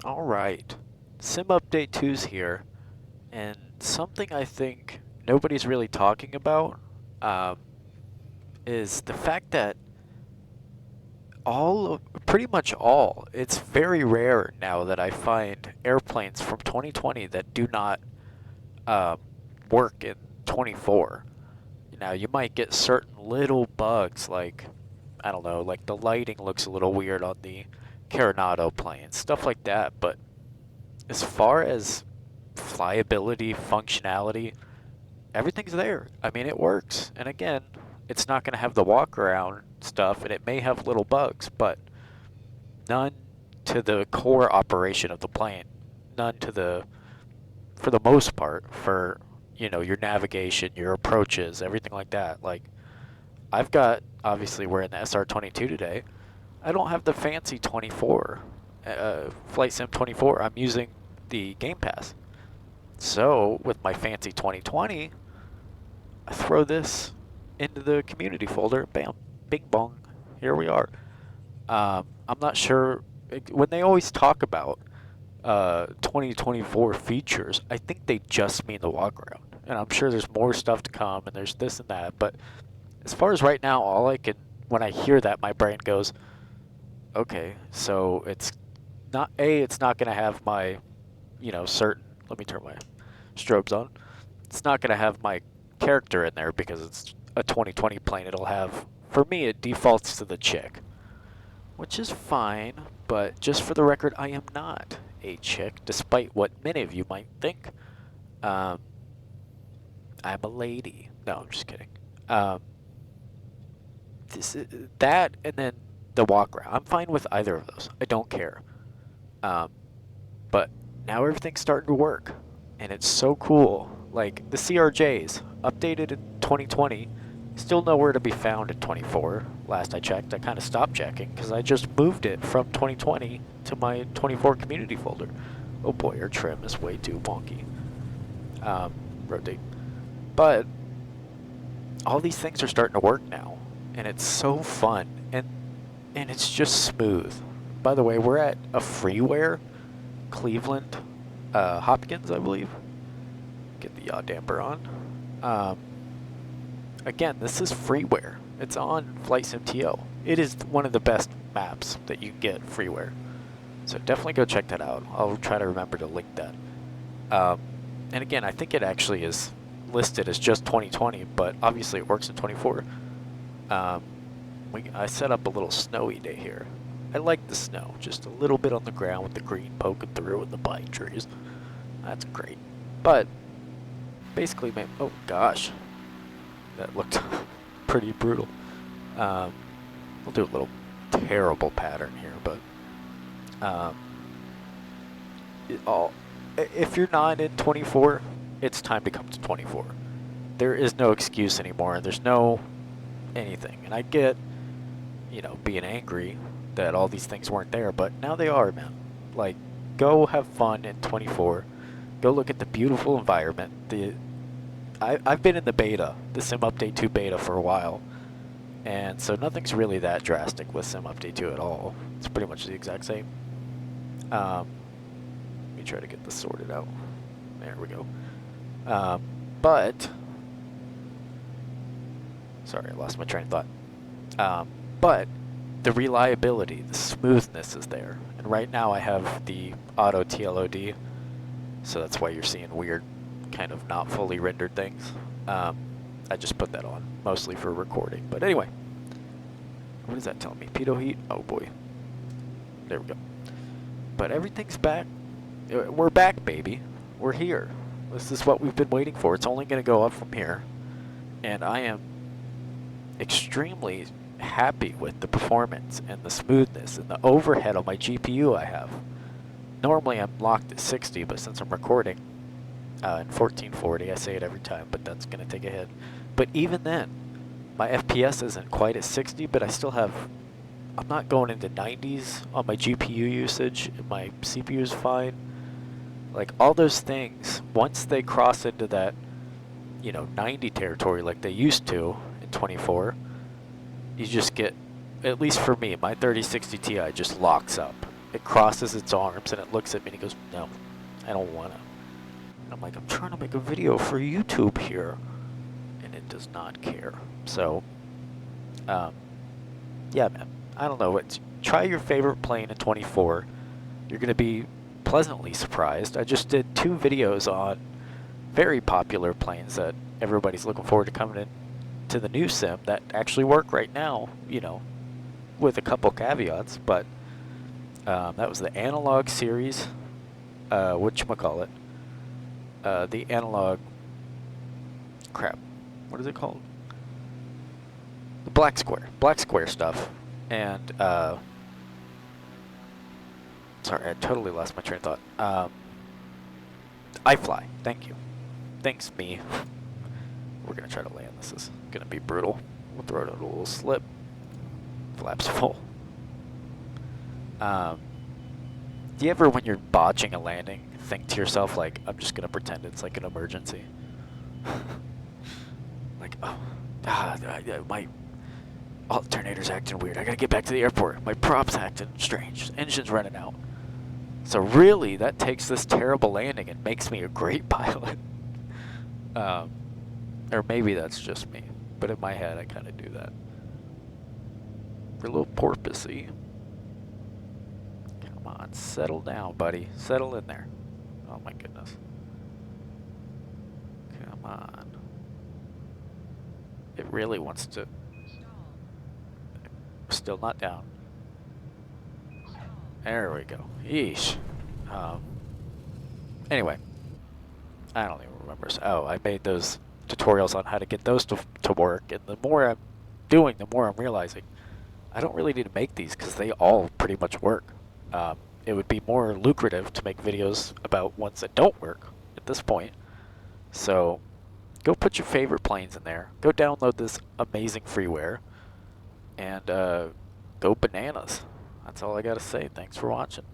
All right. Sim Update 2's here, and something I think nobody's really talking about um, is the fact that pretty much all, it's very rare now that I find airplanes from 2020 that do not um, work in 24. Now, you might get certain little bugs like, I don't know, like the lighting looks a little weird on the Coronado plane, stuff like that, but as far as flyability, functionality, everything's there. I mean, it works. And again, it's not going to have the walk around stuff, and it may have little bugs, but none to the core operation of the plane. None to the, for the most part, for, your navigation, your approaches, everything like that. Like, I've got, obviously, we're in the SR-22 today. I don't have the fancy 24, Flight Sim 24. I'm using the Game Pass. So, with my fancy 2020, I throw this into the community folder. Bam, bing bong, here we are. I'm not sure, when they always talk about 2024 features, I think they just mean the walk around. And I'm sure there's more stuff to come, and there's this and that. But as far as right now, when I hear that, my brain goes, okay, so it's not going to have my, certain, let me turn my strobes on. It's not going to have my character in there because it's a 2020 plane. It'll have, for me, it defaults to the chick, which is fine, but just for the record, I am not a chick, despite what many of you might think. Um, I'm a lady. No, I'm just kidding. Um, that and then the walk around. I'm fine with either of those. I don't care. Um, but now everything's starting to work, and it's so cool. Like the CRJs, updated in 2020, still nowhere to be found in 24. Last I checked, I kind of stopped checking because I just moved it from 2020 to my 24 community folder. Oh boy, our trim is way too wonky. Rotate. But all these things are starting to work now, and it's so fun, and it's just smooth. By the way, we're at a freeware, Cleveland, Hopkins, I believe. Get the yaw damper on. Um, Again, this is freeware. It's on Flight Sim TO. It is one of the best maps that you can get freeware. So definitely go check that out. I'll try to remember to link that. And again, I think it actually is listed as just 2020, but obviously it works in 24. I set up a little snowy day here. I like the snow, just a little bit on the ground with the green poking through and the pine trees. That's great. But basically, oh gosh, that looked pretty brutal. We'll do a little terrible pattern here, but if you're not in 24, it's time to come to 24. There is no excuse anymore. There's no anything. And I get, being angry that all these things weren't there, but now they are, man. Like, go have fun in 24. Go look at the beautiful environment. I've been in the beta, the Sim Update 2 beta for a while, and so nothing's really that drastic with Sim Update 2 at all. It's pretty much the exact same. Let me try to get this sorted out. There we go. But, sorry, I lost my train of thought. But the reliability, the smoothness is there. And right now I have the auto TLOD, so that's why you're seeing weird, kind of not fully rendered things. I just put that on, mostly for recording. But anyway, what does that tell me? Pitot heat? Oh boy. There we go. But everything's back. We're back, baby. We're here. This is what we've been waiting for. It's only going to go up from here. And I am extremely happy with the performance and the smoothness and the overhead on my GPU I have. Normally I'm locked at 60, but since I'm recording in 1440, I say it every time, but that's going to take a hit. But even then, my FPS isn't quite at 60, but I still have, I'm not going into 90s on my GPU usage, and my CPU is fine. Like, all those things, once they cross into that, 90 territory like they used to in 24, you just get, at least for me, my 3060 Ti just locks up. it crosses its arms and it looks at me and it goes, no, I don't want to. I'm like, I'm trying to make a video for YouTube here. And it does not care. So, yeah, man. I don't know. Try your favorite plane in 24. You're going to be pleasantly surprised. I just did 2 videos on very popular planes that everybody's looking forward to coming in to the new sim that actually work right now, you know, with a couple caveats. But that was the analog series, whatchamacallit, the analog, crap, what is it called? The black square stuff. And, sorry, I totally lost my train of thought. iFly, thank you. Thanks, me. We're gonna try to land. This is gonna be brutal. We'll throw it a little slip. Flaps full. Do you ever, when you're botching a landing, think to yourself, like, I'm just gonna pretend it's like an emergency? Like, oh, my alternator's acting weird. I gotta get back to the airport. My prop's acting strange. Engine's running out. So really, that takes this terrible landing and makes me a great pilot. Or maybe that's just me. But in my head, I kind of do that. We're a little porpoisey. Come on, settle down, buddy. Settle in there. Oh my goodness. Come on. It really wants to... Still not down. There we go. Yeesh. Anyway. I don't even remember. Oh, I made those tutorials on how to get those to work, and the more I'm doing, the more I'm realizing I don't really need to make these because they all pretty much work. It would be more lucrative to make videos about ones that don't work at this point. So go put your favorite planes in there. Go download this amazing freeware and go bananas. That's all I gotta say. Thanks for watching.